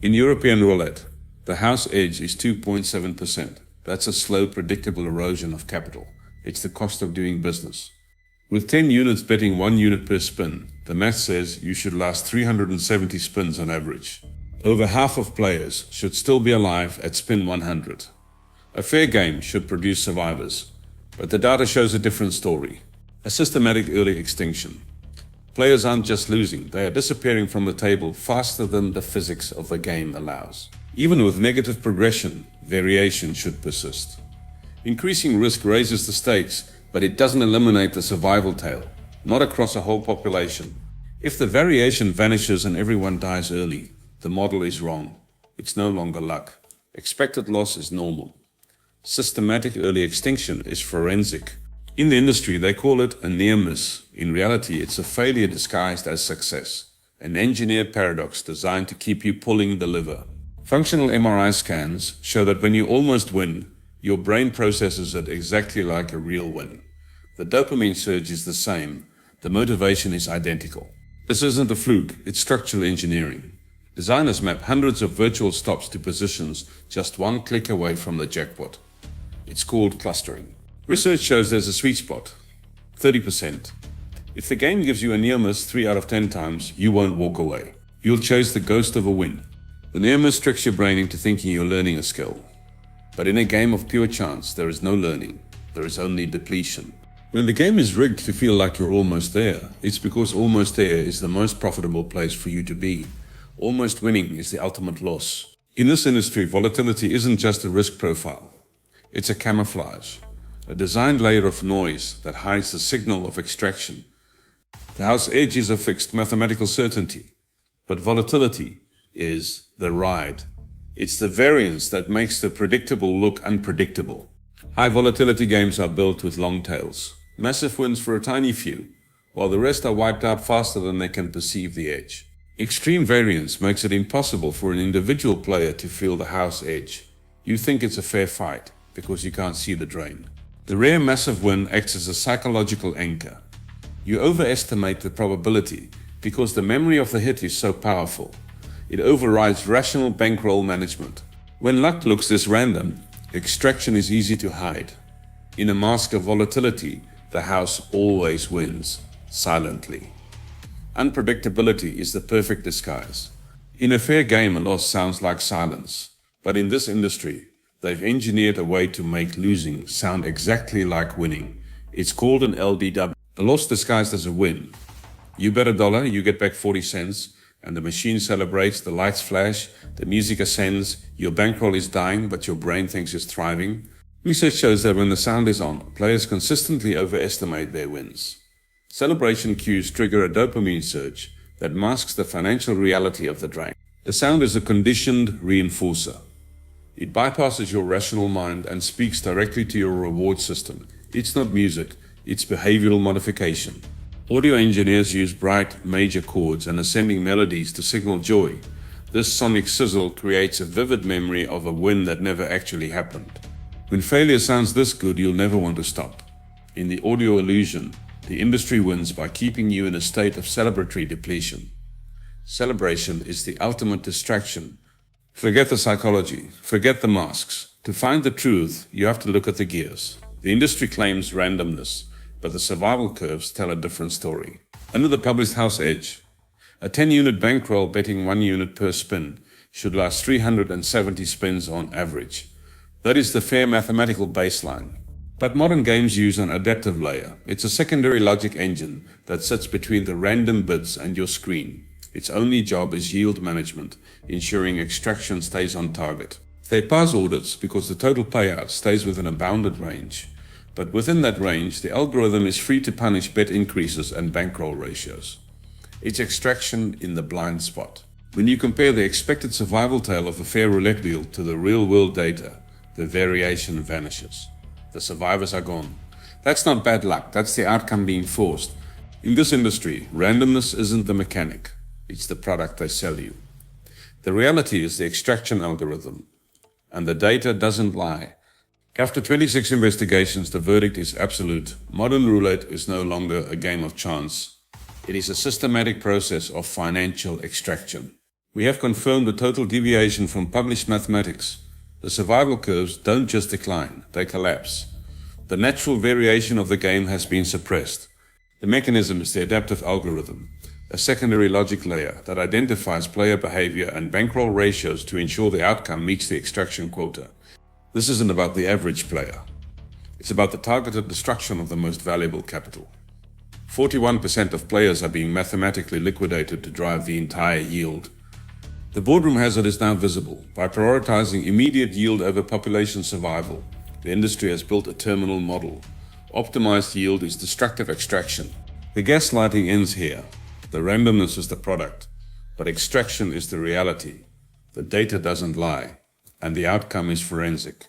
In European roulette, the house edge is 2.7%. That's a slow, predictable erosion of capital. It's the cost of doing business. With 10 units betting 1 unit per spin, the math says you should last 370 spins on average. Over half of players should still be alive at spin 100. A fair game should produce survivors, but the data shows a different story. A systematic early extinction. Players aren't just losing, they are disappearing from the table faster than the physics of the game allows. Even with negative progression, variation should persist. Increasing risk raises the stakes, but it doesn't eliminate the survival tail, not across a whole population. If the variation vanishes and everyone dies early, the model is wrong. It's no longer luck. Expected loss is normal. Systematic early extinction is forensic. In the industry, they call it a near miss. In reality, it's a failure disguised as success, an engineered paradox designed to keep you pulling the lever. Functional MRI scans show that when you almost win, your brain processes it exactly like a real win. The dopamine surge is the same. The motivation is identical. This isn't a fluke, it's structural engineering. Designers map hundreds of virtual stops to positions just one click away from the jackpot. It's called clustering. Research shows there's a sweet spot, 30%. If the game gives you a near miss 3 out of 10 times, you won't walk away. You'll chase the ghost of a win. The near miss tricks your brain into thinking you're learning a skill. But in a game of pure chance, there is no learning. There is only depletion. When the game is rigged to feel like you're almost there, it's because almost there is the most profitable place for you to be. Almost winning is the ultimate loss. In this industry, volatility isn't just a risk profile. It's a camouflage, a designed layer of noise that hides the signal of extraction. The house edge is a fixed mathematical certainty, but volatility is the ride. It's the variance that makes the predictable look unpredictable. High volatility games are built with long tails, massive wins for a tiny few, while the rest are wiped out faster than they can perceive the edge. Extreme variance makes it impossible for an individual player to feel the house edge. You think it's a fair fight because you can't see the drain. The rare massive win acts as a psychological anchor. You overestimate the probability because the memory of the hit is so powerful. It overrides rational bankroll management. When luck looks this random, extraction is easy to hide. In a mask of volatility, the house always wins, silently. Unpredictability is the perfect disguise. In a fair game, a loss sounds like silence. But in this industry, they've engineered a way to make losing sound exactly like winning. It's called an LBW, a loss disguised as a win. You bet $1, you get back 40 cents, and the machine celebrates, the lights flash, the music ascends, your bankroll is dying, but your brain thinks it's thriving. Research shows that when the sound is on, players consistently overestimate their wins. Celebration cues trigger a dopamine surge that masks the financial reality of the drain. The sound is a conditioned reinforcer. It bypasses your rational mind and speaks directly to your reward system. It's not music, it's behavioral modification. Audio engineers use bright, major chords and ascending melodies to signal joy. This sonic sizzle creates a vivid memory of a win that never actually happened. When failure sounds this good, you'll never want to stop. In the audio illusion, the industry wins by keeping you in a state of celebratory depletion. Celebration is the ultimate distraction. Forget the psychology, forget the masks. To find the truth, you have to look at the gears. The industry claims randomness, but the survival curves tell a different story. Under the published house edge, a 10-unit bankroll betting 1 unit per spin should last 370 spins on average. That is the fair mathematical baseline. But modern games use an adaptive layer. It's a secondary logic engine that sits between the random bits and your screen. Its only job is yield management, ensuring extraction stays on target. They pass audits because the total payout stays within a bounded range. But within that range, the algorithm is free to punish bet increases and bankroll ratios. It's extraction in the blind spot. When you compare the expected survival tail of a fair roulette wheel to the real-world data, the variation vanishes. The survivors are gone. That's not bad luck, that's the outcome being forced. In this industry, randomness isn't the mechanic, it's the product they sell you. The reality is the extraction algorithm, and the data doesn't lie. After 26 investigations, the verdict is absolute. Modern roulette is no longer a game of chance. It is a systematic process of financial extraction. We have confirmed the total deviation from published mathematics. The survival curves don't just decline, they collapse. The natural variation of the game has been suppressed. The mechanism is the adaptive algorithm, a secondary logic layer that identifies player behavior and bankroll ratios to ensure the outcome meets the extraction quota. This isn't about the average player. It's about the targeted destruction of the most valuable capital. 41% of players are being mathematically liquidated to drive the entire yield. The boardroom hazard is now visible. By prioritizing immediate yield over population survival, the industry has built a terminal model. Optimized yield is destructive extraction. The gaslighting ends here. The randomness is the product, but extraction is the reality. The data doesn't lie, and the outcome is forensic.